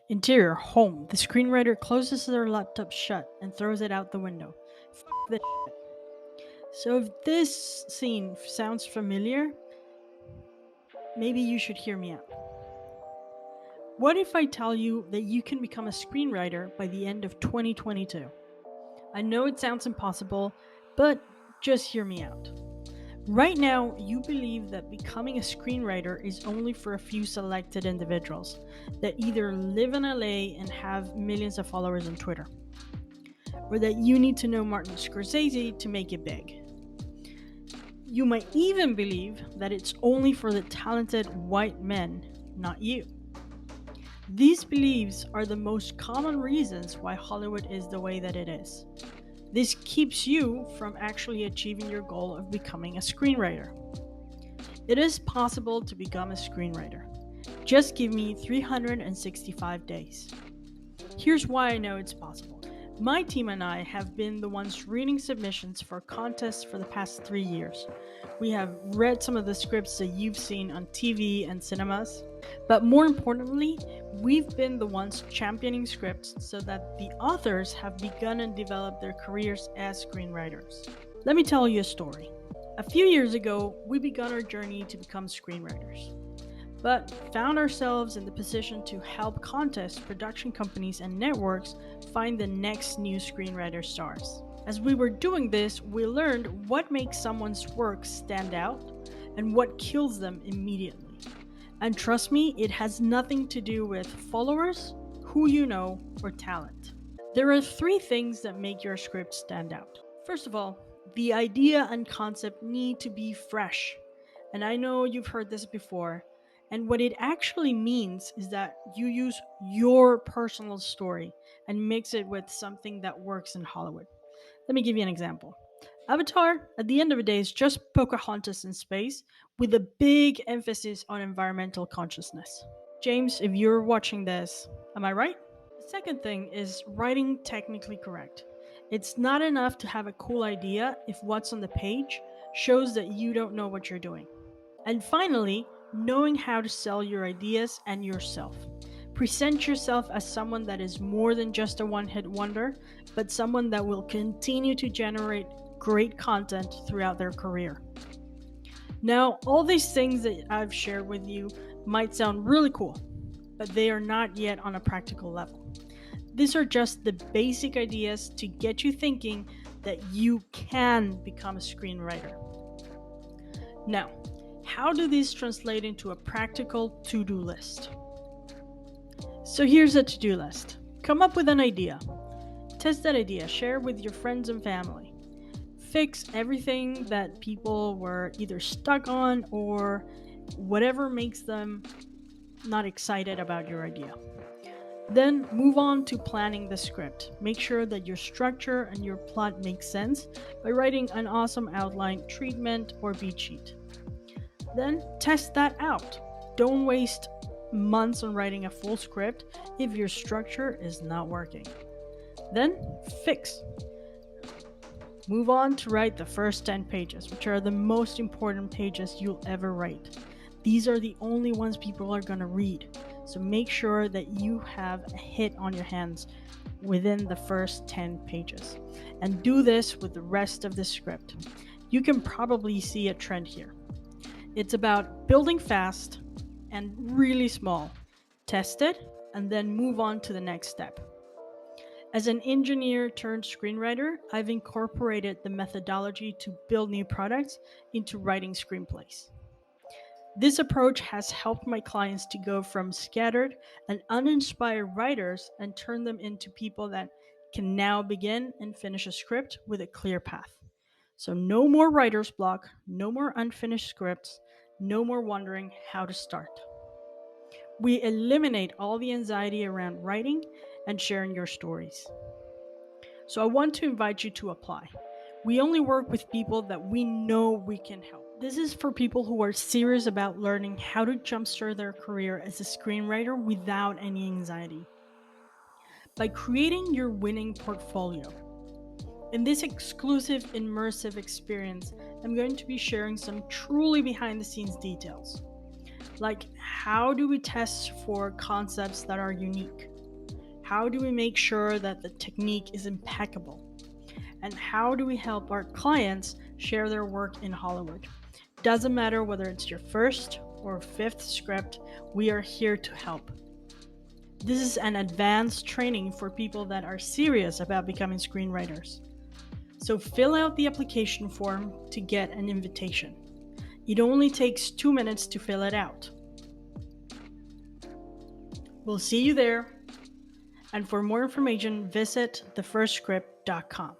Interior home. The screenwriter closes their laptop shut and throws it out the window. This shit. So, if this scene sounds familiar, maybe you should hear me out. What if I tell you that you can become a screenwriter by the end of 2022? I know it sounds impossible, but just hear me out. Right now, you believe that becoming a screenwriter is only for a few selected individuals that either live in LA and have millions of followers on Twitter, or that you need to know Martin Scorsese to make it big. You might even believe that it's only for the talented white men, not you. These beliefs are the most common reasons why Hollywood is the way that it is. This keeps you from actually achieving your goal of becoming a screenwriter. It is possible to become a screenwriter. Just give me 365 days. Here's why I know it's possible. My team and I have been the ones reading submissions for contests for the past 3 years. We have read some of the scripts that you've seen on TV and cinemas, but more importantly, we've been the ones championing scripts so that the authors have begun and developed their careers as screenwriters. Let me tell you a story. A few years ago, we began our journey to become screenwriters, but found ourselves in the position to help contests, production companies, and networks find the next new screenwriter stars. As we were doing this, we learned what makes someone's work stand out and what kills them immediately. And trust me, it has nothing to do with followers, who you know, or talent. There are 3 things that make your script stand out. First of all, the idea and concept need to be fresh. And I know you've heard this before. And what it actually means is that you use your personal story and mix it with something that works in Hollywood. Let me give you an example. Avatar, at the end of the day, is just Pocahontas in space with a big emphasis on environmental consciousness. James, if you're watching this, am I right? The second thing is writing technically correct. It's not enough to have a cool idea if what's on the page shows that you don't know what you're doing. And finally, knowing how to sell your ideas and yourself. Present yourself as someone that is more than just a one-hit wonder, but someone that will continue to generate great content throughout their career. Now, all these things that I've shared with you might sound really cool, but they are not yet on a practical level. These are just the basic ideas to get you thinking that you can become a screenwriter. Now, how do these translate into a practical to-do list? So here's a to-do list. Come up with an idea. Test that idea, share with your friends and family. Fix everything that people were either stuck on or whatever makes them not excited about your idea. Then move on to planning the script. Make sure that your structure and your plot make sense by writing an awesome outline, treatment, or beat sheet. Then test that out. Don't waste months on writing a full script if your structure is not working. Then fix. Move on to write the first 10 pages, which are the most important pages you'll ever write. These are the only ones people are going to read. So make sure that you have a hit on your hands within the first 10 pages. And do this with the rest of the script. You can probably see a trend here. It's about building fast and really small. Test it and then move on to the next step. As an engineer turned screenwriter, I've incorporated the methodology to build new products into writing screenplays. This approach has helped my clients to go from scattered and uninspired writers and turn them into people that can now begin and finish a script with a clear path. So no more writer's block, no more unfinished scripts, no more wondering how to start. We eliminate all the anxiety around writing and sharing your stories. So I want to invite you to apply. We only work with people that we know we can help. This is for people who are serious about learning how to jumpstart their career as a screenwriter without any anxiety. By creating your winning portfolio. In this exclusive immersive experience, I'm going to be sharing some truly behind the scenes details. Like, how do we test for concepts that are unique? How do we make sure that the technique is impeccable? And how do we help our clients share their work in Hollywood? Doesn't matter whether it's your first or fifth script, we are here to help. This is an advanced training for people that are serious about becoming screenwriters. So fill out the application form to get an invitation. It only takes 2 minutes to fill it out. We'll see you there. And for more information, visit thefirstscript.com.